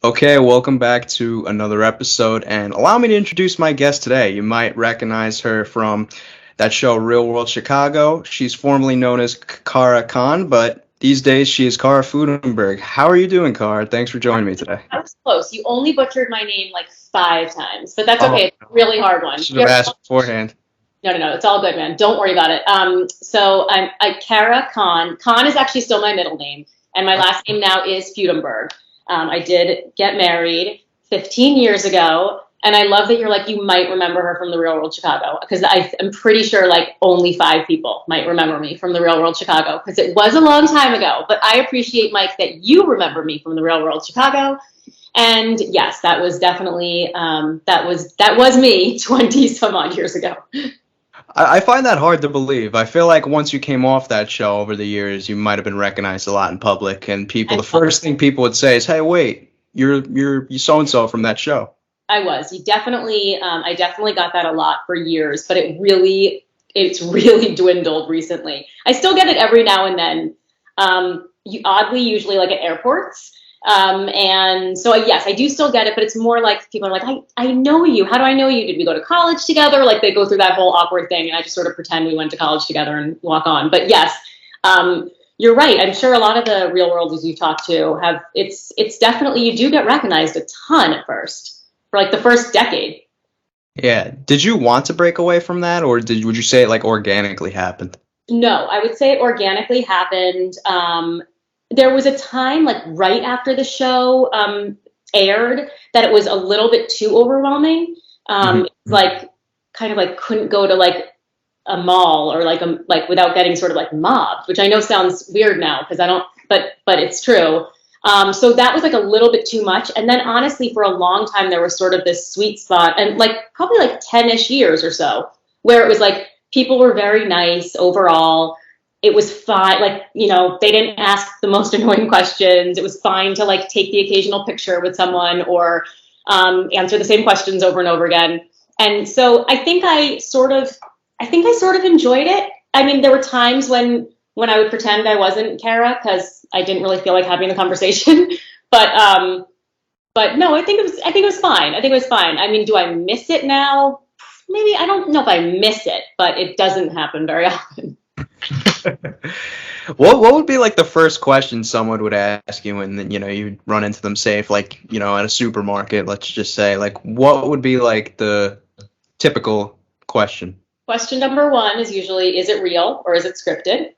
Okay, welcome back to another episode, and allow me to introduce my guest today. You might recognize her from that show Real World Chicago. She's formerly known as Cara Kahn, but these days she is Cara Fudenberg. How are you doing, Cara? Thanks for joining me today. That was close. You only butchered my name like 5 times, but that's Oh, okay. It's a really hard one. should have asked beforehand. No. It's all good, man. Don't worry about it. So I'm Cara Kahn. Kahn is actually still my middle name, and my last name now is Fudenberg. I did get married 15 years ago, and I love that you're like, you might remember her from the Real World Chicago, because I'm pretty sure like only 5 people might remember me from the Real World Chicago, because it was a long time ago. But I appreciate, Mike, that you remember me from the Real World Chicago. And yes, that was definitely that was me 20 some odd years ago. I find that hard to believe. I feel like once you came off that show over the years, you might have been recognized a lot in public, and the first thing people would say is, "Hey, wait, you're so and so from that show." I was. I definitely got that a lot for years, but it's really dwindled recently. I still get it every now and then. Oddly, usually like at airports. And so yes, I do still get it, but it's more like people are like, I know you. How do I know you? Did we go to college together? Like they go through that whole awkward thing, and I just sort of pretend we went to college together and walk on. But yes, you're right. I'm sure a lot of the real worlders you talk to have it's definitely, you do get recognized a ton at first for like the first decade. Yeah. Did you want to break away from that, or would you say it like organically happened? No, I would say it organically happened. There was a time like right after the show aired that it was a little bit too overwhelming. Hmm. Like kind of like couldn't go to like a mall or like without getting sort of like mobbed, which I know sounds weird now because I don't, but it's true. So that was like a little bit too much. And then honestly, for a long time, there was sort of this sweet spot, and like probably like 10-ish years or so, where it was like people were very nice overall. It was fine. Like, they didn't ask the most annoying questions. It was fine to like take the occasional picture with someone or answer the same questions over and over again. And so I think I sort of enjoyed it. I mean, there were times when I would pretend I wasn't Kara because I didn't really feel like having the conversation. But but no, I think it was fine. I think it was fine. I mean, do I miss it now? Maybe. I don't know if I miss it, but it doesn't happen very often. What would be like the first question someone would ask you when you run into them, say if like at a supermarket, let's just say, like what would be like the typical question? Question number one is usually, is it real or is it scripted?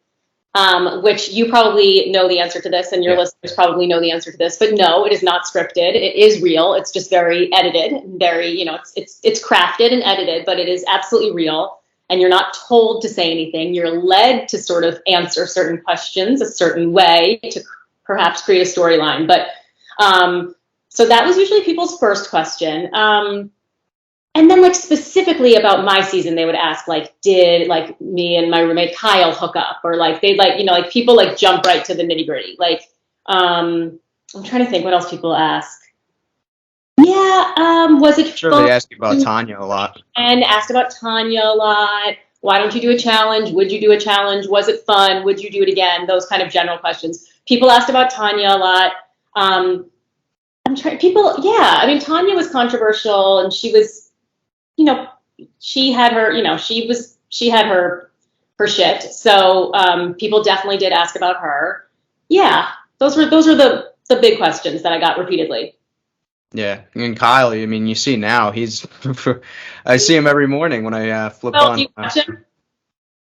Which you probably know the answer to this, and your Yeah. listeners probably know the answer to this. But no, it is not scripted. It is real. It's just very edited, very, it's crafted and edited, but it is absolutely real. And you're not told to say anything. You're led to sort of answer certain questions a certain way to perhaps create a storyline. But so that was usually people's first question. And then like specifically about my season, they would ask like, did like me and my roommate Kyle hook up? Or like they'd like, like people like jump right to the nitty gritty. Like, I'm trying to think what else people ask. Yeah, was it Sure, fun? they ask you about Tonya a lot. And asked about Tonya a lot. Why don't you do a challenge? Would you do a challenge? Was it fun? Would you do it again? Those kind of general questions. People asked about Tonya a lot. I'm trying. People, yeah. I mean, Tonya was controversial, and she was, you know, she had her, she had her shit. So people definitely did ask about her. Yeah, those are the big questions that I got repeatedly. Yeah, and Kyle, I mean, you see now he's I see him every morning when I flip Oh, do on. you watch him?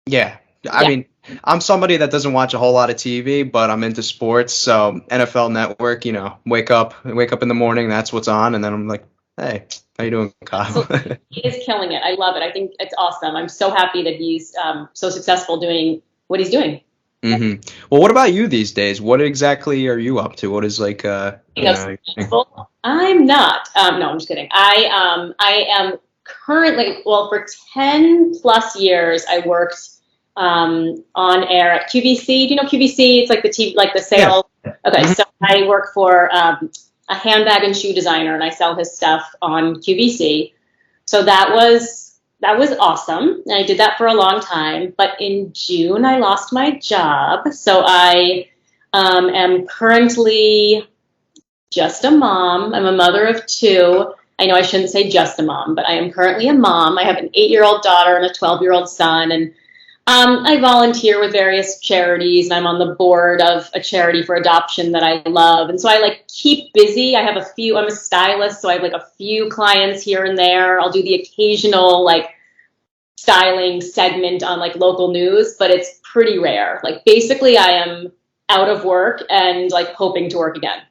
Yeah, I Yeah. mean, I'm somebody that doesn't watch a whole lot of TV, but I'm into sports. So NFL Network, wake up in the morning, that's what's on, and then I'm like, hey, how you doing, Kyle? Absolutely. He is killing it. I love it. I think it's awesome. I'm so happy that he's so successful doing what he's doing. Hmm. Well, what about you these days? What exactly are you up to? What is like, Speaking of successful, I'm not. No, I'm just kidding. I am currently, well, for 10 plus years, I worked on air at QVC. Do you know QVC? It's like the TV, like the Yeah. sale. Okay, Mhm. so I work for a handbag and shoe designer, and I sell his stuff on QVC. So that was awesome, and I did that for a long time. But in June, I lost my job, so I am currently just a mom. I'm a mother of two. I know I shouldn't say just a mom, but I am currently a mom. I have an 8-year-old daughter and a 12-year-old son, and I volunteer with various charities, and I'm on the board of a charity for adoption that I love. And so I like keep busy. I'm a stylist, so I have like a few clients here and there. I'll do the occasional like styling segment on like local news, but it's pretty rare. Like basically I am out of work and like hoping to work again.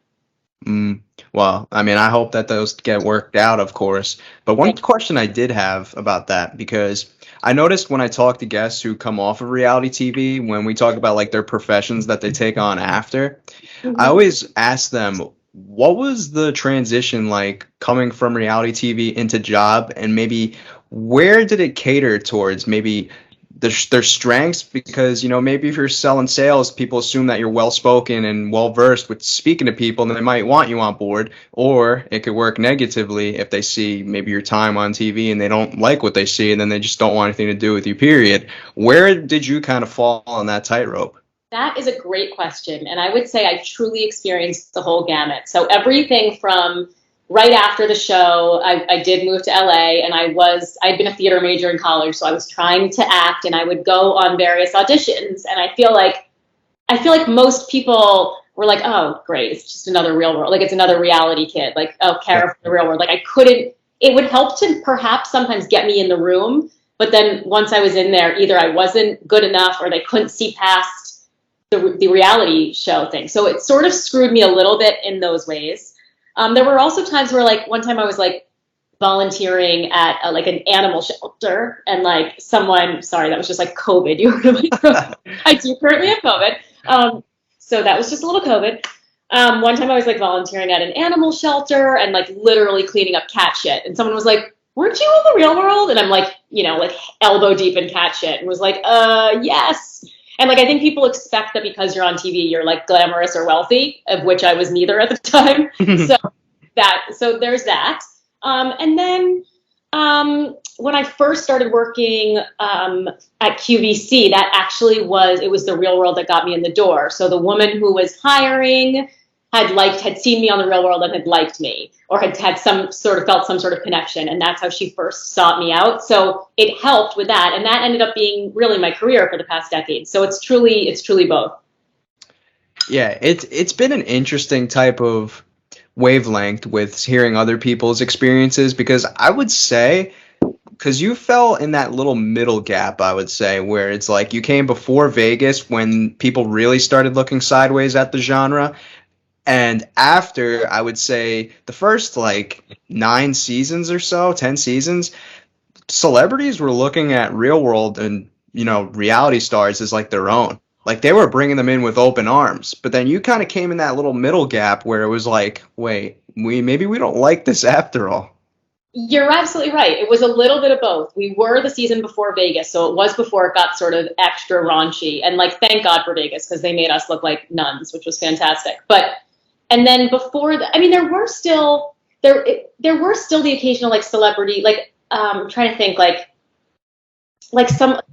Well, I mean, I hope that those get worked out, of course. But one question I did have about that, because I noticed when I talk to guests who come off of reality TV, when we talk about like their professions that they take on after, I always ask them, what was the transition like coming from reality TV into job, and maybe where did it cater towards maybe their strengths? Because maybe if you're selling sales, people assume that you're well spoken and well versed with speaking to people, and they might want you on board. Or it could work negatively if they see maybe your time on TV and they don't like what they see, and then they just don't want anything to do with you, period. Where did you kind of fall on that tightrope? That is a great question. And I would say I truly experienced the whole gamut. So everything from right after the show, I did move to LA, and I'd been a theater major in college. So I was trying to act, and I would go on various auditions. And I feel like most people were like, oh, great, it's just another Real World. Like it's another reality kid. Like, oh, Cara from the Real World. Like it would help to perhaps sometimes get me in the room. But then once I was in there, either I wasn't good enough or they couldn't see past the reality show thing. So it sort of screwed me a little bit in those ways. There were also times where like one time I was like volunteering at like an animal shelter, and like someone, sorry, that was just like COVID. You were like, I do currently have COVID. So that was just a little COVID. One time I was like volunteering at an animal shelter and like literally cleaning up cat shit. And someone was like, weren't you in the Real World? And I'm like, like elbow deep in cat shit, and was like, yes. And like, I think people expect that because you're on TV, you're like glamorous or wealthy, of which I was neither at the time. So there's that. And then when I first started working at QVC, it was the Real World that got me in the door. So the woman who was hiring had seen me on the Real World and had liked me, or had felt some sort of connection, and that's how she first sought me out. So it helped with that, and that ended up being really my career for the past decade. So it's truly both. Yeah, it's been an interesting type of wavelength with hearing other people's experiences, because I would say, because you fell in that little middle gap, I would say, where it's like you came before Vegas when people really started looking sideways at the genre. And after, I would say, the first like 9 seasons or so, 10 seasons, celebrities were looking at Real World and, reality stars as like their own. Like they were bringing them in with open arms. But then you kind of came in that little middle gap where it was like, wait, maybe we don't like this after all. You're absolutely right. It was a little bit of both. We were the season before Vegas, so it was before it got sort of extra raunchy. And like, thank God for Vegas, because they made us look like nuns, which was fantastic. And then before that, I mean, there were still the occasional like celebrity, like I'm trying to think, like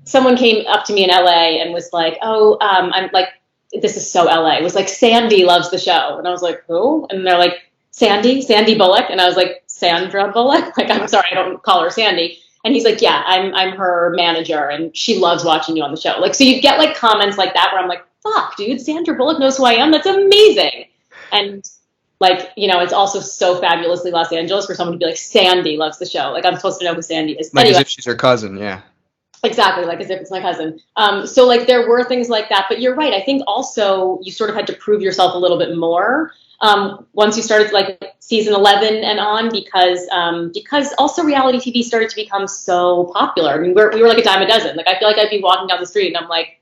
someone came up to me in LA and was like, oh, I'm like, this is so LA. It was like, Sandy loves the show, and I was like, who? And they're like, Sandy Bullock, and I was like, Sandra Bullock. Like, I'm sorry, I don't call her Sandy. And he's like, yeah, I'm her manager, and she loves watching you on the show. Like, so you get like comments like that where I'm like, fuck, dude, Sandra Bullock knows who I am. That's amazing. And like, it's also so fabulously Los Angeles for someone to be like, Sandy loves the show. Like, I'm supposed to know who Sandy is. Like anyway, as if she's her cousin, yeah. Exactly, like as if it's my cousin. So like there were things like that, but you're right. I think also you sort of had to prove yourself a little bit more once you started like season 11 and on, because also reality TV started to become so popular. I mean, we were like a dime a dozen. Like I feel like I'd be walking down the street and I'm like,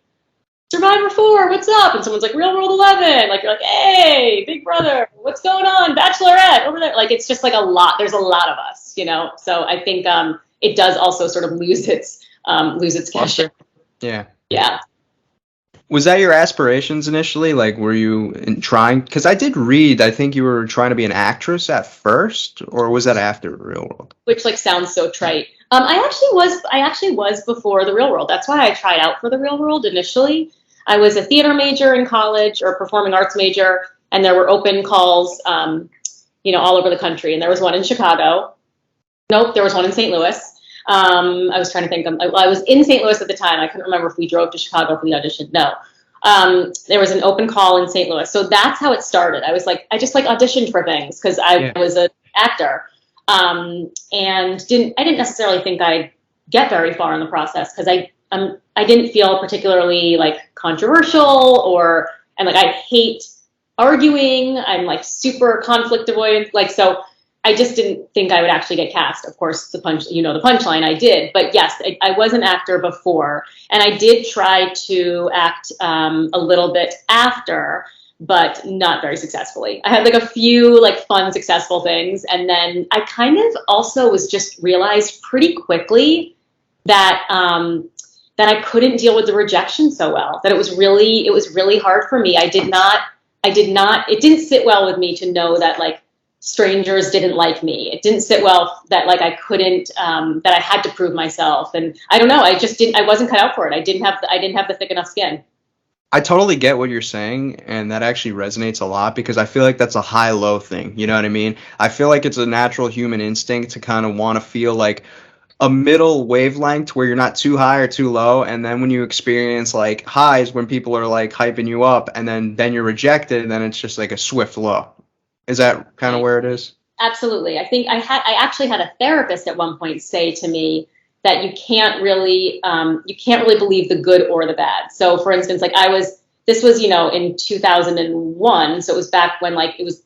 Survivor 4, what's up? And someone's like, Real World 11. Like, you're like, hey, Big Brother, what's going on? Bachelorette, over there. Like, it's just like a lot. There's a lot of us, So I think it does also sort of lose its cachet. Yeah. Yeah. Was that your aspirations initially? Like, were you trying? Because I did read, I think you were trying to be an actress at first, or was that after Real World? Which like sounds so trite. I actually was before the Real World. That's why I tried out for the Real World initially. I was a theater major in college, or performing arts major, and there were open calls, all over the country. And there was one in Chicago. Nope, there was one in St. Louis. I was trying to think. I was in St. Louis at the time. I couldn't remember if we drove to Chicago for the audition. No. There was an open call in St. Louis. So that's how it started. I just auditioned for things because I was an actor. And I didn't necessarily think I'd get very far in the process because I didn't feel particularly controversial and I hate arguing. I'm super conflict avoidant. So I just didn't think I would actually get cast. Of course, the punchline, I did. But yes, I was an actor before, and I did try to act a little bit after, but not very successfully. I had a few fun, successful things, and then I kind of also realized pretty quickly that that I couldn't deal with the rejection so well. That it was really hard for me. It didn't sit well with me to know that strangers didn't like me. It didn't sit well that I couldn't, that I had to prove myself. And I don't know, I wasn't cut out for it. I didn't have the thick enough skin. I totally get what you're saying, and that actually resonates a lot because I feel like that's a high-low thing. You know what I mean? I feel like it's a natural human instinct to kind of want to feel like a middle wavelength where you're not too high or too low, and then when you experience highs when people are hyping you up, and then you're rejected, and then it's just a swift low. Is that kind of where it is? Absolutely. I think I actually had a therapist at one point say to me that you can't really believe the good or the bad. So for instance, this was in 2001, so it was back when it was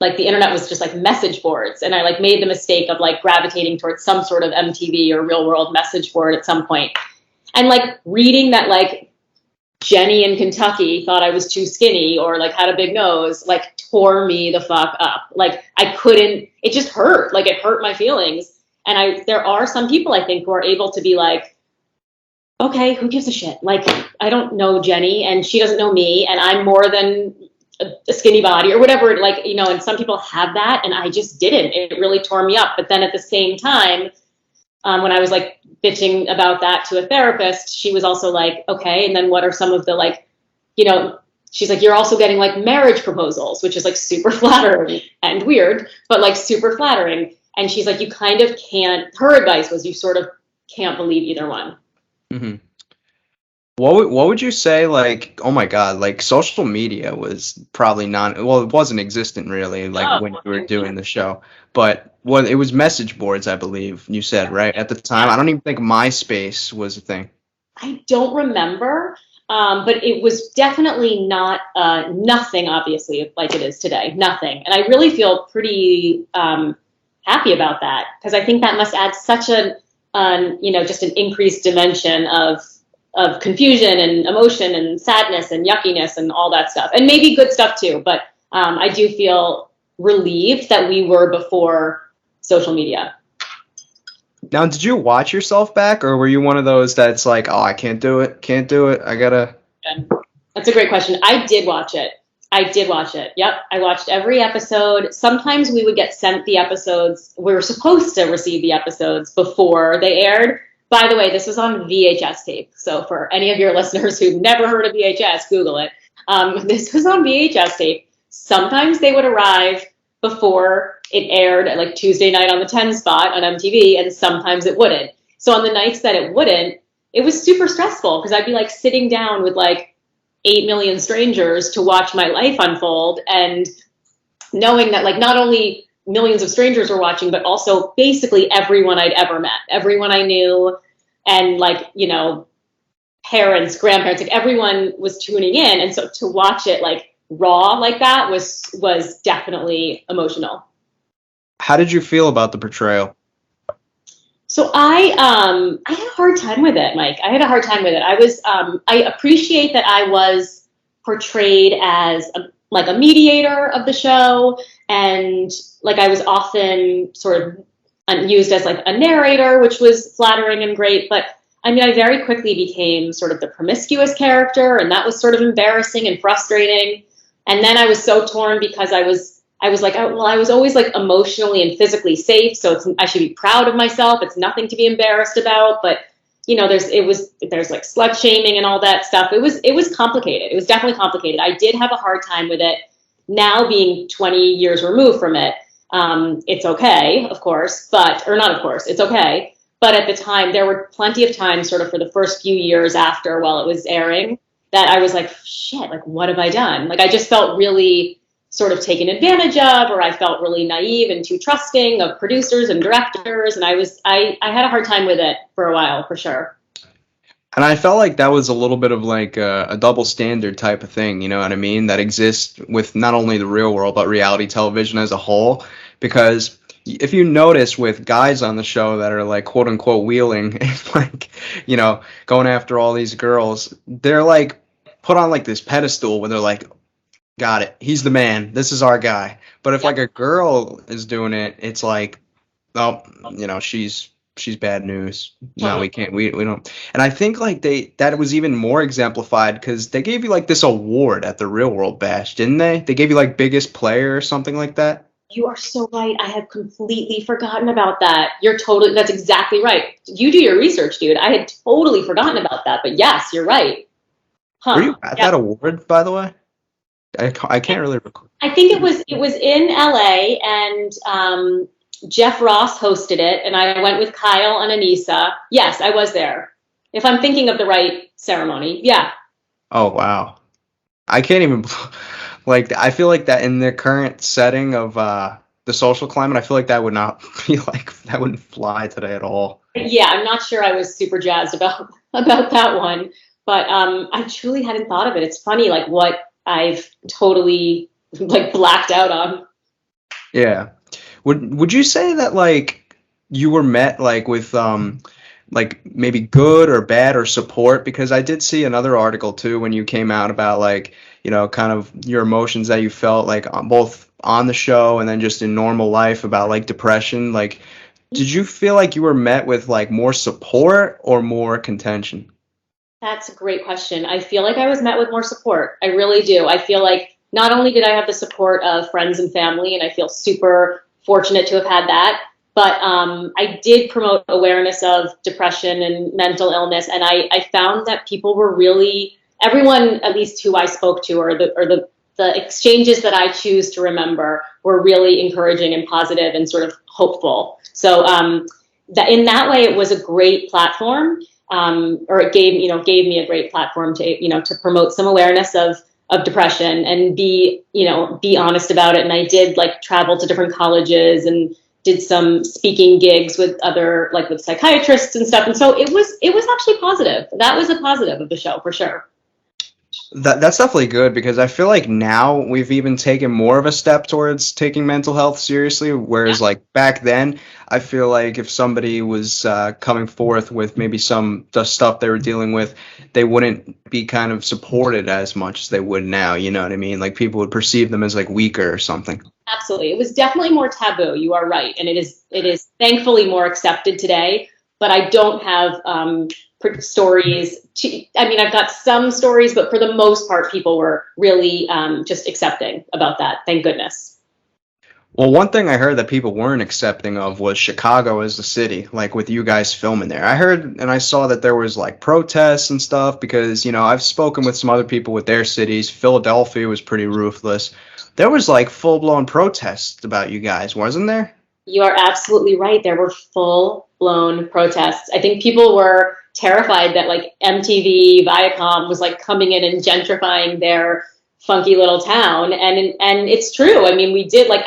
the internet was just message boards, and I made the mistake of gravitating towards some sort of MTV or Real World message board at some point, and reading that Jenny in Kentucky thought I was too skinny or had a big nose, tore me the fuck up. I couldn't, it just hurt. It hurt my feelings. And there are some people I think who are able to be okay, who gives a shit? I don't know Jenny and she doesn't know me and I'm more than a skinny body or whatever. And some people have that and I just didn't. It really tore me up. But then at the same time, when I was bitching about that to a therapist, she was also okay, and then what are some of the she's you're also getting marriage proposals, which is super flattering and weird, but super flattering. And she's you kind of can't, her advice was you sort of can't believe either one. Mm-hmm. What would you say, oh my God, social media was probably it wasn't existent really, when you were doing the show, but it was message boards, I believe you said, right? At the time, I don't even think MySpace was a thing. I don't remember, but it was definitely not, nothing, obviously, like it is today, nothing. And I really feel pretty happy about that, because I think that must add such just an increased dimension of confusion and emotion and sadness and yuckiness and all that stuff, and maybe good stuff too. But I do feel relieved that we were before social media. Now, did you watch yourself back, or were you one of those that's oh, I can't do it, I gotta? That's a great question. I did watch it. Yep, I watched every episode. Sometimes we would get sent the episodes. We were supposed to receive the episodes before they aired. By the way, this was on VHS tape. So for any of your listeners who've never heard of VHS, Google it. This was on VHS tape. Sometimes they would arrive before it aired at Tuesday night on the 10 spot on MTV, and sometimes it wouldn't. So on the nights that it wouldn't, it was super stressful because I'd be sitting down with 8 million strangers to watch my life unfold, and knowing that not only millions of strangers were watching, but also basically everyone I'd ever met, everyone I knew, and parents, grandparents, everyone was tuning in. And so to watch it raw like that was definitely emotional. How did you feel about the portrayal? So I had a hard time with it, Mike. I had a hard time with it. I appreciate that I was portrayed as a mediator of the show, and I was often sort of used as a narrator, which was flattering and great. But I very quickly became sort of the promiscuous character, and that was sort of embarrassing and frustrating. And then I was so torn because I was always emotionally and physically safe, so I should be proud of myself. It's nothing to be embarrassed about. But there's slut shaming and all that stuff. It was complicated. It was definitely complicated. I did have a hard time with it. Now being 20 years removed from it, it's okay, of course, or not of course, it's okay. But at the time, there were plenty of times sort of for the first few years after while it was airing that I was like, shit, like, what have I done? Like, I just felt really sort of taken advantage of, or I felt really naive and too trusting of producers and directors. And I had a hard time with it for a while, for sure. And I felt like that was a little bit of like a double standard type of thing, you know what I mean? That exists with not only the real world, but reality television as a whole. Because if you notice with guys on the show that are like quote unquote wheeling and like, going after all these girls, they're like put on like this pedestal where they're like, got it, he's the man, this is our guy. But if like a girl is doing it, it's like, oh, she's bad news. No, we can't. We don't. And I think like that was even more exemplified because they gave you like this award at the Real World Bash, didn't they? They gave you like biggest player or something like that. You are so right. I had completely forgotten about that. That's exactly right. You do your research, dude. I had totally forgotten about that. But yes, you're right. Were Huh. you at that award, by the way? I can't really recall. I think it was in LA, and Jeff Ross hosted it, and I went with Kyle and Anissa. Yes, I was there. If I'm thinking of the right ceremony, yeah. Oh wow, I can't even like. I feel like that in the current setting of the social climate, I feel like that would not be like that wouldn't fly today at all. Yeah, I'm not sure I was super jazzed about that one, but I truly hadn't thought of it. It's funny, like what I've totally like blacked out on. Yeah. Would you say that like you were met like with like maybe good or bad or support? Because I did see another article too when you came out about like, kind of your emotions that you felt like both on the show and then just in normal life about like depression. Like, did you feel like you were met with like more support or more contention? That's a great question. I feel like I was met with more support. I really do. I feel like not only did I have the support of friends and family, and I feel super fortunate to have had that, but I did promote awareness of depression and mental illness, and I found that people were really, everyone at least who I spoke to, or the exchanges that I choose to remember, were really encouraging and positive and sort of hopeful. So that in that way, it was a great platform, or it gave me a great platform to promote some awareness of depression and be honest about it. And I did like travel to different colleges and did some speaking gigs with with psychiatrists and stuff. And so it was actually positive. That was a positive of the show for sure. That's definitely good because I feel like now we've even taken more of a step towards taking mental health seriously. Whereas like back then, I feel like if somebody was coming forth with maybe some the stuff they were dealing with, they wouldn't be kind of supported as much as they would now. You know what I mean? Like people would perceive them as like weaker or something. Absolutely. It was definitely more taboo. You are right. And it is thankfully more accepted today, but I don't have stories. I mean, I've got some stories, but for the most part, people were really just accepting about that. Thank goodness. Well, one thing I heard that people weren't accepting of was Chicago as the city, like with you guys filming there. I heard and I saw that there was like protests and stuff because, I've spoken with some other people with their cities. Philadelphia was pretty ruthless. There was like full-blown protests about you guys, wasn't there? You are absolutely right. There were full blown protests. I think people were terrified that like MTV, Viacom was like coming in and gentrifying their funky little town. And it's true. I mean, we did like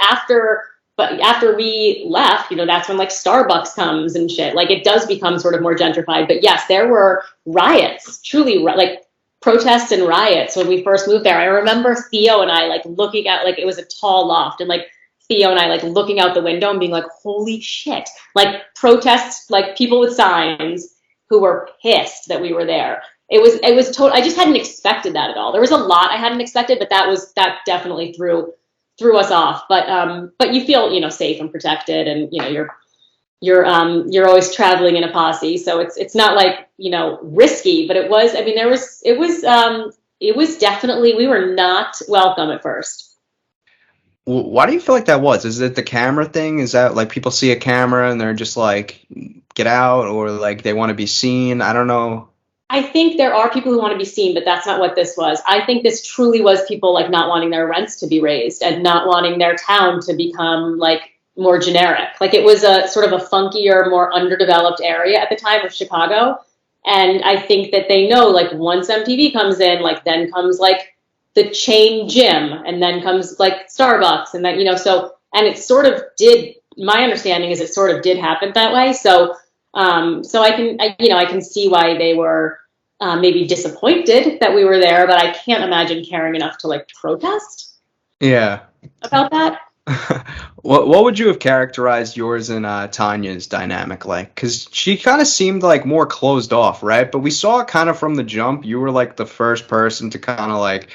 but after we left, that's when like Starbucks comes and shit. Like it does become sort of more gentrified. But yes, there were riots, truly like protests and riots when we first moved there. I remember Theo and I like looking at like it was a tall loft and like Theo and I like looking out the window and being like, holy shit, like protests, like people with signs who were pissed that we were there. It was total. I just hadn't expected that at all. There was a lot I hadn't expected, but that definitely threw us off. But you feel, safe and protected, and you're always traveling in a posse. So it's not like, risky, but it was, I mean, it was definitely, we were not welcome at first. Why do you feel like that was? Is it the camera thing? Is that like people see a camera and they're just like, get out, or like they want to be seen? I don't know. I think there are people who want to be seen, but that's not what this was. I think this truly was people like not wanting their rents to be raised and not wanting their town to become like more generic. Like it was a sort of a funkier, more underdeveloped area at the time of Chicago. And I think that they know like once MTV comes in, like then comes like the chain gym and then comes like Starbucks and then, so, and it sort of did, my understanding is it sort of did happen that way. So I can see why they were maybe disappointed that we were there, but I can't imagine caring enough to like protest Yeah. about that. What would you have characterized yours and Tanya's dynamic like? Because she kind of seemed like more closed off, right? But we saw it kind of from the jump. You were like the first person to kind of like,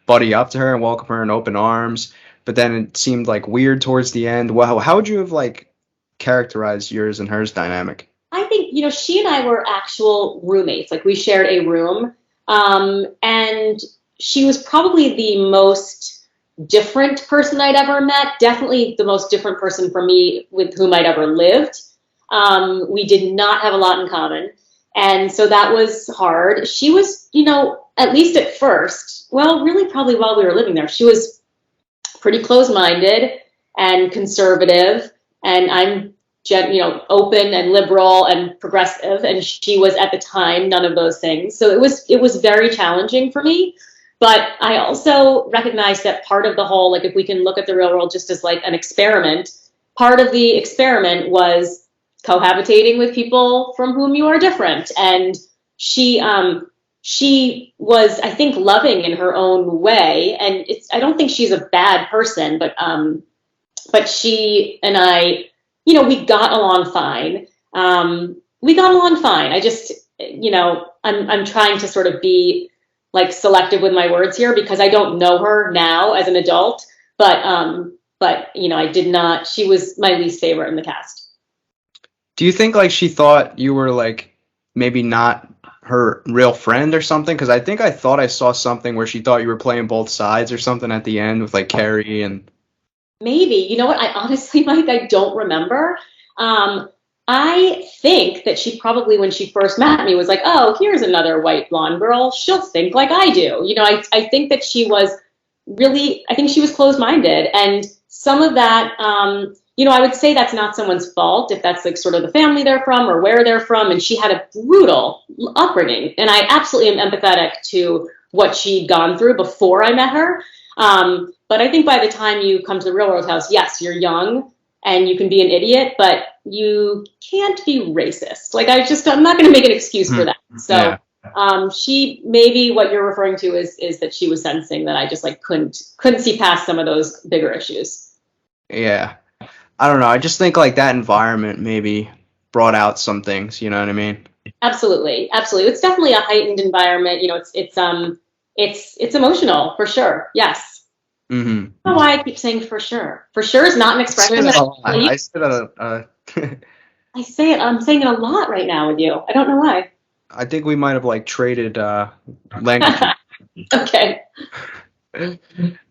buddy up to her and welcome her in open arms. But then it seemed like weird towards the end. Well, how would you have like characterized yours and hers dynamic? I think, she and I were actual roommates. Like we shared a room. And she was probably the most different person I'd ever met. Definitely the most different person for me with whom I'd ever lived. We did not have a lot in common. And so that was hard. She was, at least at first, well, really probably while we were living there, she was pretty closed-minded and conservative. And I'm, open and liberal and progressive. And she was at the time none of those things. So it was very challenging for me. But I also recognize that part of the whole, like if we can look at the real world just as like an experiment, part of the experiment was cohabitating with people from whom you are different. And she was, I think, loving in her own way. And I don't think she's a bad person, but she and I, we got along fine. I just, I'm trying to sort of be like selective with my words here because I don't know her now as an adult, but I did not, she was my least favorite in the cast. Do you think like she thought you were like maybe not her real friend or something? Because I thought I saw something where she thought you were playing both sides or something at the end with like Carrie and. Maybe, you know what? I honestly, Mike, I don't remember. I think that she probably, when she first met me, was like, oh, here's another white blonde girl. She'll think like I do. I think that she was really, I think she was closed-minded. And some of that, I would say that's not someone's fault if that's like sort of the family they're from or where they're from. And she had a brutal upbringing. And I absolutely am empathetic to what she'd gone through before I met her. But I think by the time you come to the real world house, yes, you're young and you can be an idiot, but you can't be racist. Like I'm not going to make an excuse for that. So, she, maybe what you're referring to is that she was sensing that I just like couldn't see past some of those bigger issues. Yeah. I don't know. I just think like that environment maybe brought out some things, you know what I mean? Absolutely. Absolutely. It's definitely a heightened environment. It's emotional for sure. Yes. Mm-hmm. I don't know why I keep saying for sure. For sure is not an expression. I said I say it. I'm saying it a lot right now with you. I don't know why. I think we might have like traded language. Okay.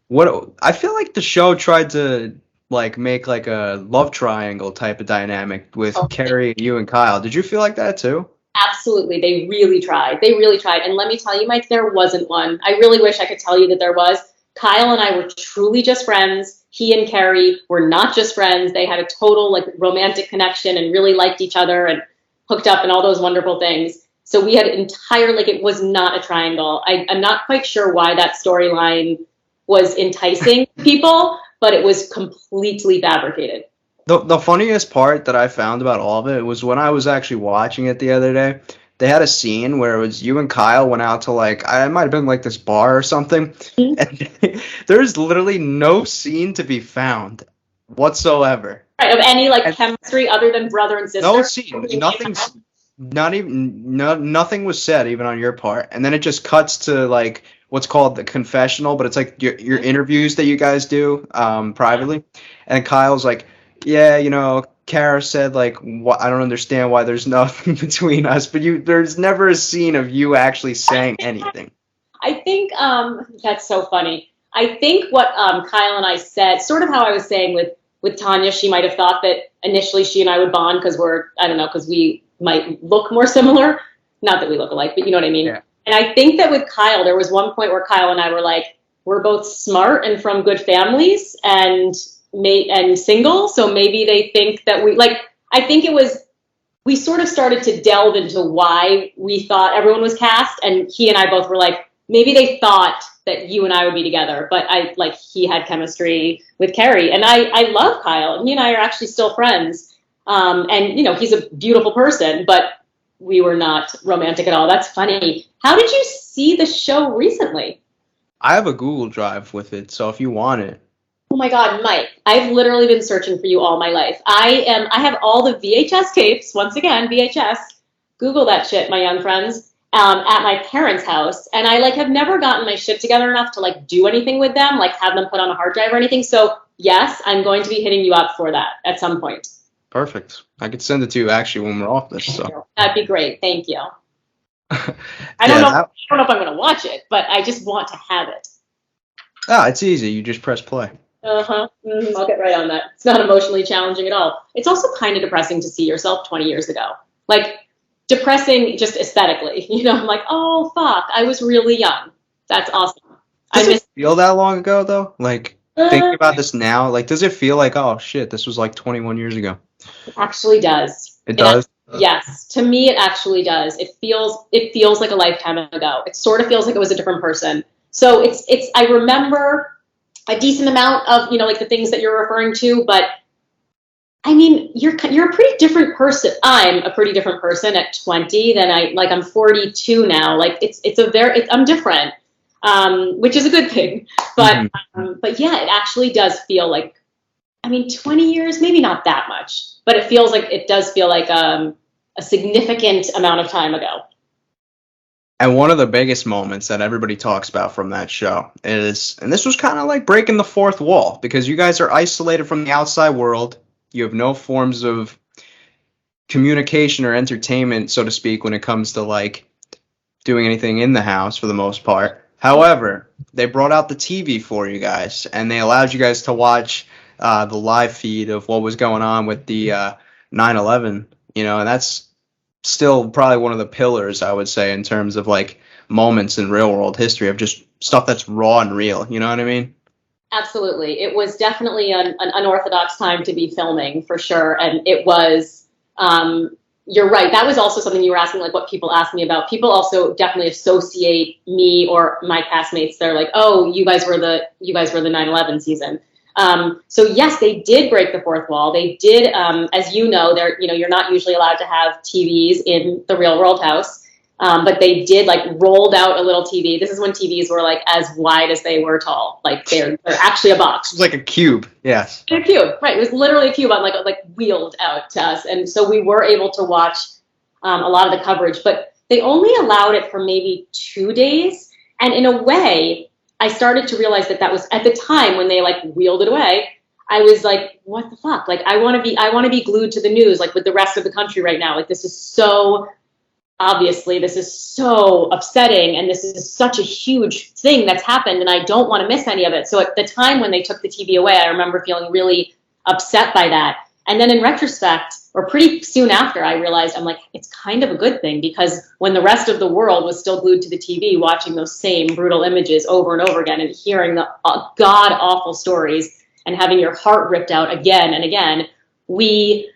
What I feel like the show tried to like make like a love triangle type of dynamic with Carrie, you, and Kyle. Did you feel like that too? Absolutely. They really tried. And let me tell you, Mike, there wasn't one. I really wish I could tell you that there was. Kyle and I were truly just friends. He and Carrie were not just friends. They had a total like romantic connection and really liked each other and hooked up and all those wonderful things. So we had it was not a triangle. I'm not quite sure why that storyline was enticing people, but it was completely fabricated. The funniest part that I found about all of it was when I was actually watching it the other day. They had a scene where it was you and Kyle went out to like, I might have been like this bar or something. Mm-hmm. And there's literally no scene to be found whatsoever. Right, of any like chemistry other than brother and sister. No scene. Nothing was said even on your part. And then it just cuts to like what's called the confessional, but it's like your interviews that you guys do privately. And Kyle's like, yeah, Cara said, like, I don't understand why there's nothing between us, but there's never a scene of you actually saying anything. I think that's so funny. I think what Kyle and I said, sort of how I was saying with Tonya, she might have thought that initially she and I would bond because because we might look more similar. Not that we look alike, but you know what I mean? Yeah. And I think that with Kyle, there was one point where Kyle and I were like, we're both smart and from good families and single. So maybe they think that I think it was, we sort of started to delve into why we thought everyone was cast. And he and I both were like, maybe they thought that you and I would be together, but he had chemistry with Carrie. And I love Kyle. And he and I are actually still friends. And, you know, he's a beautiful person, but we were not romantic at all. That's funny. How did you see the show recently? I have a Google Drive with it, so if you want it. Oh my God, Mike, I've literally been searching for you all my life. I have all the VHS tapes, once again, VHS, Google that shit, my young friends, at my parents' house. And I have never gotten my shit together enough to do anything with them, have them put on a hard drive or anything. So yes, I'm going to be hitting you up for that at some point. Perfect. I could send it to you actually when we're off this. So that'd be great. Thank you. I don't know if I'm going to watch it, but I just want to have it. It's easy. You just press play. Uh-huh. Mm-hmm. I'll get right on that. It's not emotionally challenging at all. It's also kind of depressing to see yourself 20 years ago. Depressing just aesthetically. You know, I'm like, oh, fuck, I was really young. That's awesome. Does it feel that long ago, though? Thinking about this now, does it feel like, oh, shit, this was 21 years ago? It actually does. It does? Yes. To me, it actually does. It feels like a lifetime ago. It sort of feels like it was a different person. So I remember a decent amount of, the things that you're referring to, but I mean, you're a pretty different person. I'm a pretty different person at 20 than I'm 42 now. I'm different, which is a good thing. But, but yeah, it actually does feel 20 years, maybe not that much, but it does feel like a significant amount of time ago. And one of the biggest moments that everybody talks about from that show is, and this was kind of like breaking the fourth wall, because you guys are isolated from the outside world. You have no forms of communication or entertainment, so to speak, when it comes to doing anything in the house for the most part. However, they brought out the TV for you guys, and they allowed you guys to watch the live feed of what was going on with the 9/11, and that's still probably one of the pillars, I would say, in terms of moments in real world history of just stuff that's raw and real. You know what I mean? Absolutely. It was definitely an unorthodox time to be filming, for sure. And it was, you're right. That was also something you were asking, what people ask me about. People also definitely associate me or my castmates. They're like, oh, you guys were the 9/11 season. So yes, they did break the fourth wall. They did, as you know, you're not usually allowed to have TVs in the real world house. But they did rolled out a little TV. This is when TVs were as wide as they were tall. They're actually a box. It was like a cube. Yes. A cube, right? It was literally a cube on wheeled out to us, and so we were able to watch a lot of the coverage. But they only allowed it for maybe 2 days, and in a way, I started to realize that was at the time when they wheeled it away. I was like, what the fuck? I want to be glued to the news with the rest of the country right now. This is so. Obviously, this is so upsetting, and this is such a huge thing that's happened, and I don't want to miss any of it. So at the time when they took the TV away, I remember feeling really upset by that. And then in retrospect, or pretty soon after, I realized it's kind of a good thing, because when the rest of the world was still glued to the TV, watching those same brutal images over and over again and hearing the god-awful stories and having your heart ripped out again and again, we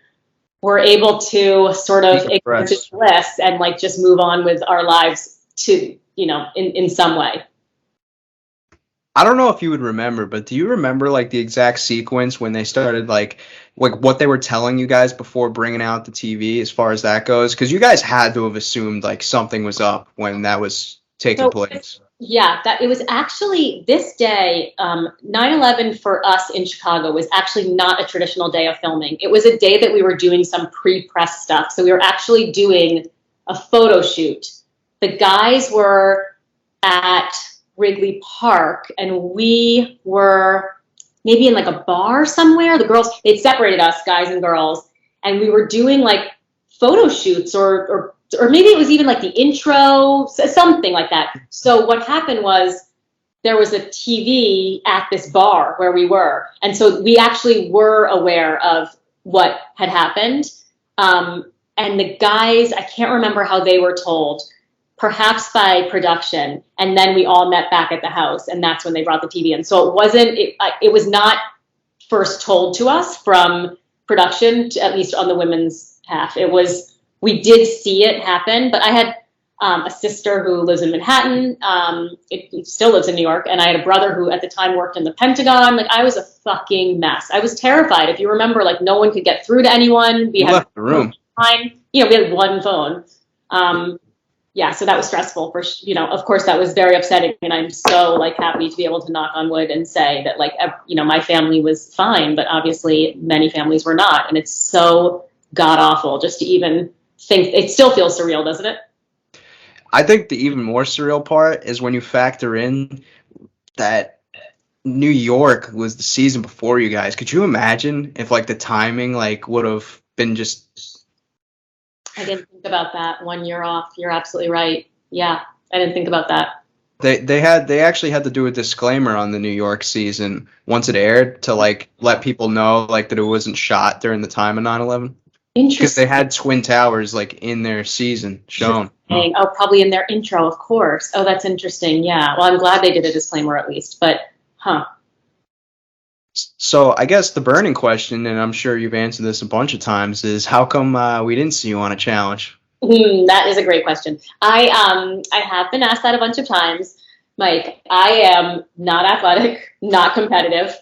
were able to sort of ignore this list and just move on with our lives to, in some way. I don't know if you would remember, but do you remember the exact sequence when they started what they were telling you guys before bringing out the TV as far as that goes? Because you guys had to have assumed something was up when that was taking place. Yeah, that it was actually this day, 9/11 for us in Chicago was actually not a traditional day of filming. It was a day that we were doing some pre-press stuff. So we were actually doing a photo shoot. The guys were at Wrigley Park, and we were maybe in a bar somewhere. The girls, they'd separated us, guys and girls, and we were doing photo shoots or maybe it was even the intro, something like that. So what happened was there was a TV at this bar where we were. And so we actually were aware of what had happened. and the guys, I can't remember how they were told, perhaps by production, and then we all met back at the house, and that's when they brought the TV in. So it was not first told to us from production, at least on the women's half. We did see it happen, but I had a sister who lives in Manhattan, it still lives in New York, and I had a brother who at the time worked in the Pentagon. Like, I was a fucking mess. I was terrified. If you remember, like, no one could get through to anyone. We left the room. We had one phone. Yeah, so that was stressful of course that was very upsetting, and I'm so like happy to be able to knock on wood and say that like, my family was fine, but obviously many families were not, and it's so god awful just to even think. It still feels surreal, doesn't it? I think the even more surreal part is when you factor in that New York was the season before you guys. Could you imagine if like the timing like would have been just... I didn't think about that. 1 year off. You're absolutely right. Yeah, I didn't think about that. They actually had to do a disclaimer on the New York season once it aired to like let people know like that it wasn't shot during the time of 9/11. Interesting. Because they had Twin Towers like in their season shown. Oh, probably in their intro, of course. Oh, that's interesting. Yeah. Well, I'm glad they did a disclaimer at least. But, So I guess the burning question, and I'm sure you've answered this a bunch of times, is how come we didn't see you on a challenge? That is a great question. I have been asked that a bunch of times. Mike, I am not athletic, not competitive.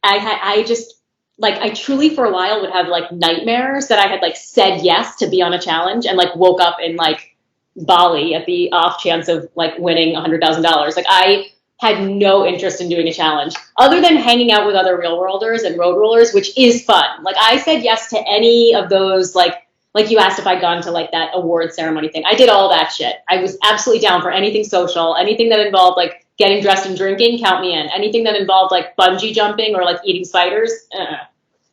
I just, like, I truly for a while would have like nightmares that I had like said yes to be on a challenge and like woke up in like Bali at the off chance of like winning $100,000. Like, I had no interest in doing a challenge other than hanging out with other real worlders and road rollers, which is fun. Like, I said yes to any of those, like you asked if I'd gone to like that award ceremony thing. I did all that shit. I was absolutely down for anything social, anything that involved like getting dressed and drinking, count me in. Anything that involved like bungee jumping or like eating spiders.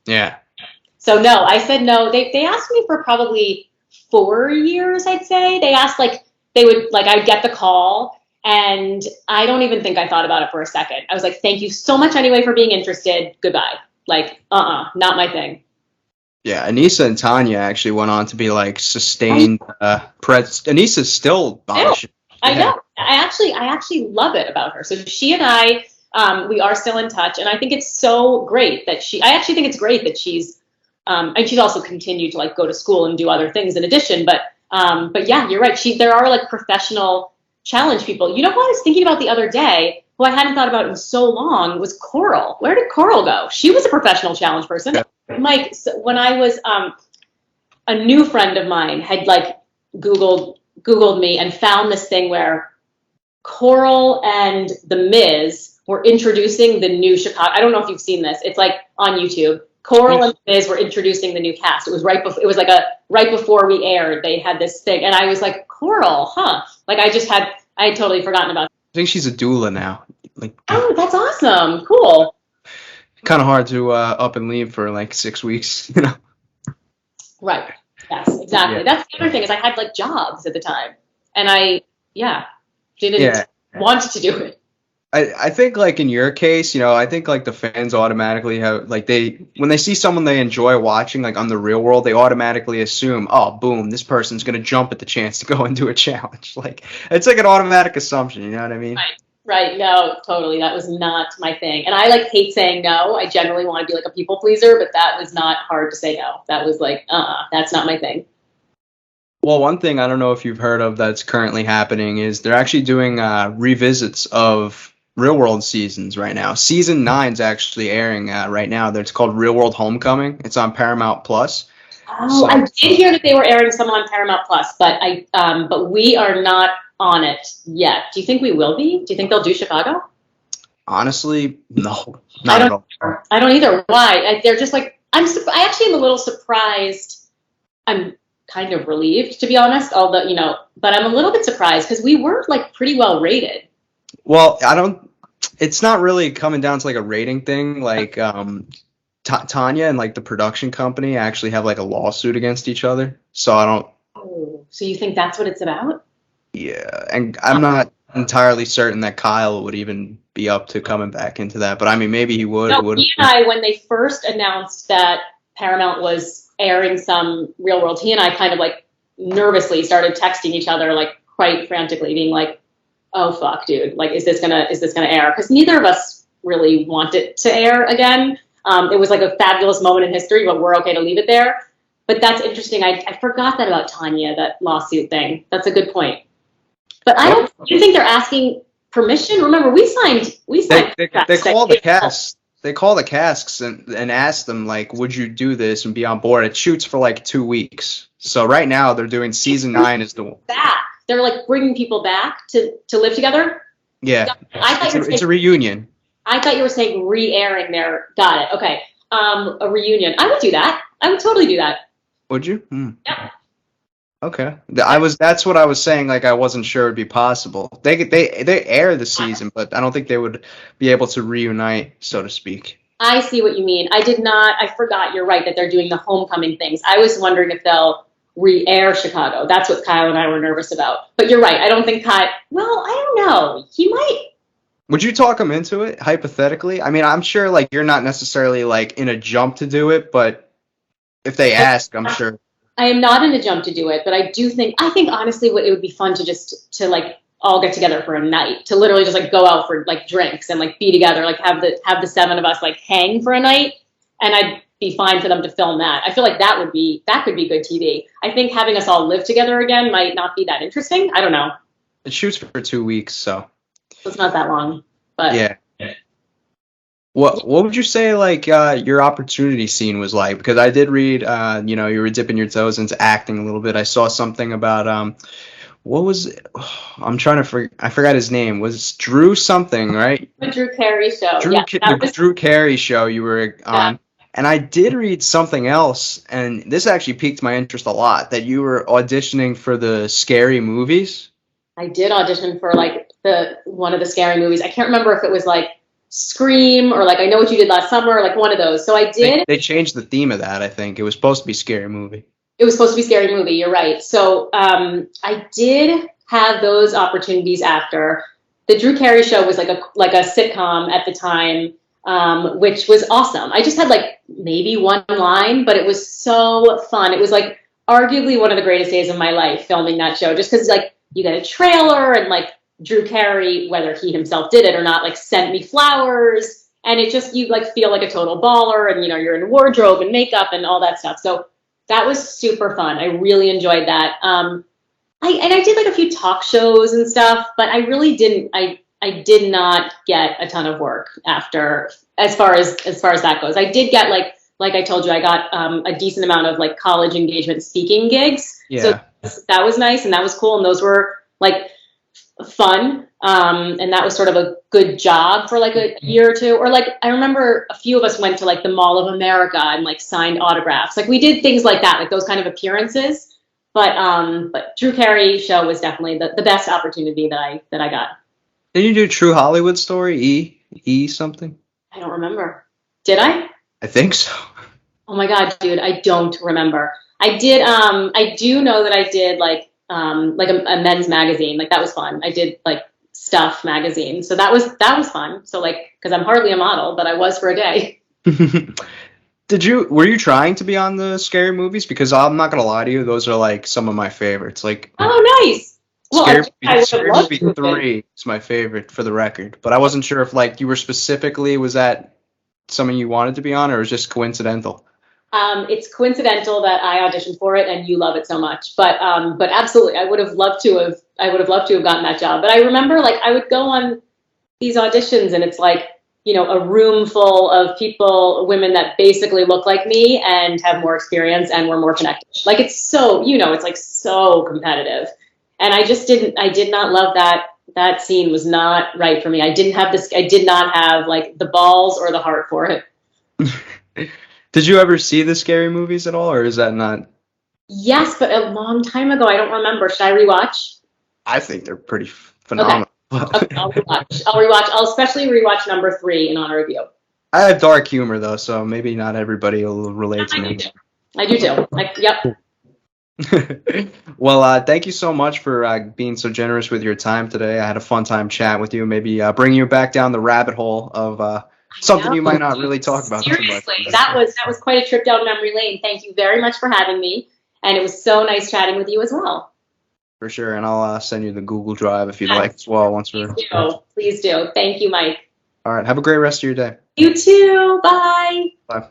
Yeah. So no, I said no. They asked me for probably 4 years, I'd say. They asked like, I'd get the call, and I don't even think I thought about it for a second. I was like, thank you so much anyway for being interested. Goodbye. Like, not my thing. Yeah, Anissa and Tonya actually went on to be like sustained Anissa's still on the show. I know. I actually love it about her. So she and I, we are still in touch, and I think it's so great that I actually think it's great that she's, and she's also continued to like go to school and do other things in addition. But yeah, you're right. There are like professional challenge people. You know who I was thinking about the other day, who I hadn't thought about in so long, was Coral. Where did Coral go? She was a professional challenge person. Yeah. Mike, so when I was, a new friend of mine had like Googled me and found this thing where Coral and The Miz were introducing the new Chicago. I don't know if you've seen this. It's like on YouTube. Coral and The Miz were introducing the new cast. It was right before we aired. They had this thing, and I was like, Coral, huh? Like, I had totally forgotten about it. I think she's a doula now. Like, oh, that's awesome. Cool. Kind of hard to up and leave for like 6 weeks, you know? Right. Yes, exactly. Yeah. That's the other thing, is I had like jobs at the time, and I didn't want to do it. I think like in your case, you know, I think like the fans automatically have like when they see someone they enjoy watching like on the Real World, they automatically assume, oh, boom, this person's gonna jump at the chance to go and do a challenge. Like, it's like an automatic assumption, you know what I mean? Right. No, totally. That was not my thing. And I like hate saying no. I generally want to be like a people pleaser, but that was not hard to say no. That was like, that's not my thing. Well, one thing I don't know if you've heard of that's currently happening is they're actually doing revisits of Real World seasons right now. Season 9's actually airing right now. It's called Real World Homecoming. It's on Paramount Plus. Oh, so, I did hear that they were airing some on Paramount Plus, but we are not on it yet. Do you think we will be? Do you think they'll do Chicago? Honestly, no, not at all. I don't either. Why? They're just like, I actually am a little surprised. I'm kind of relieved, to be honest, although, you know, but I'm a little bit surprised because we were like pretty well rated. Well, it's not really coming down to like a rating thing. Like, Tonya and like the production company actually have like a lawsuit against each other. So I don't. Oh, so you think that's what it's about? Yeah, and I'm not entirely certain that Kyle would even be up to coming back into that. But I mean, maybe he would. No, he and I, when they first announced that Paramount was airing some Real World, he and I kind of like nervously started texting each other like quite frantically, being like, "Oh fuck, dude! Like, is this gonna air?" Because neither of us really want it to air again. It was like a fabulous moment in history, but we're okay to leave it there. But that's interesting. I forgot that about Tonya, that lawsuit thing. That's a good point. But I don't. Do you think they're asking permission? Remember, we signed. They call the cast. They call the casts and ask them like, "Would you do this and be on board?" It shoots for like 2 weeks. So right now they're doing season 9 is the back. They're like bringing people back to live together. Yeah, it's a reunion. I thought you were saying re-airing their. Got it. Okay. A reunion. I would do that. I would totally do that. Would you? Yeah. Okay. That's what I was saying. Like I wasn't sure it'd be possible. They air the season, but I don't think they would be able to reunite, so to speak. I see what you mean. I forgot. You're right that they're doing the homecoming things. I was wondering if they'll re-air Chicago. That's what Kyle and I were nervous about. But you're right. I don't think Kyle. Well, I don't know. He might. Would you talk him into it, hypothetically? I mean, I'm sure like you're not necessarily like in a jump to do it, but if they ask, I'm sure. I am not in a jump to do it, but I think honestly it would be fun to like all get together for a night, to literally just like go out for like drinks and like be together, like have the 7 of us like hang for a night, and I'd be fine for them to film that. I feel like that could be good TV. I think having us all live together again might not be that interesting. I don't know. It shoots for 2 weeks, so it's not that long. But yeah. What would you say like your opportunity scene was like? Because I did read you were dipping your toes into acting a little bit. I saw something about what was it? I'm trying to I forgot his name. Was Drew something, right? The Drew Carey show. Drew Carey show you were on. Yeah. And I did read something else, and this actually piqued my interest a lot, that you were auditioning for the Scary Movies. I did audition for like one of the Scary Movies. I can't remember if it was like Scream or like I Know What You Did Last Summer, like one of those. So I did. They changed the theme of that. I think it was supposed to be Scary Movie. It was supposed to be Scary Movie. You're right. So I did have those opportunities after. The Drew Carey show was like a sitcom at the time, which was awesome. I just had like maybe one line, but it was so fun. It was like arguably one of the greatest days of my life filming that show, just because like you get a trailer and like Drew Carey, whether he himself did it or not, like sent me flowers, and it just, you like feel like a total baller, and you're in wardrobe and makeup and all that stuff. So that was super fun. I really enjoyed that. I did like a few talk shows and stuff, but I really didn't. I did not get a ton of work after, as far as that goes. I did get like I told you, I got a decent amount of like college engagement speaking gigs. Yeah. So that was nice and that was cool, and those were like fun, and that was sort of a good job for like a year or two. Or like I remember a few of us went to like the Mall of America and like signed autographs. Like we did things like that, like those kind of appearances. But Drew Carey show was definitely the best opportunity that I got. Did you do True Hollywood Story? E something? I don't remember. Did I? I think so. Oh my god, dude, I don't remember. I did. I do know that I did like a men's magazine. Like that was fun. I did like Stuff magazine, so that was fun. So like, because I'm hardly a model, but I was for a day. Were you trying to be on the Scary Movies? Because I'm not gonna lie to you, those are like some of my favorites. Like, oh nice. Well, Scary Movie 3 is my favorite, for the record. But I wasn't sure if like you were specifically, was that something you wanted to be on, or was just coincidental? It's coincidental that I auditioned for it and you love it so much. But absolutely, I would have loved to have gotten that job. But I remember like I would go on these auditions and it's like, a room full of women that basically look like me and have more experience and were more connected. Like it's so, it's like so competitive. And I did not love that scene. Was not right for me. I did not have like the balls or the heart for it. Did you ever see the Scary Movies at all, or is that not? Yes, but a long time ago. I don't remember. Should I rewatch? I think they're pretty phenomenal. Okay, I'll rewatch. I'll especially rewatch number 3 in honor of you. I have dark humor though, so maybe not everybody will relate to me. I do too. Yep. Well, thank you so much for being so generous with your time today. I had a fun time chatting with you. Maybe bring you back down the rabbit hole of something you know. might not really talk about too much. Seriously, that was quite a trip down memory lane. Thank you very much for having me, and it was so nice chatting with you as well. For sure, and I'll send you the Google Drive if you'd Yes, like as well once please we're. do. Please do. Thank you, Mike. All right, have a great rest of your day. You too. Bye. Bye.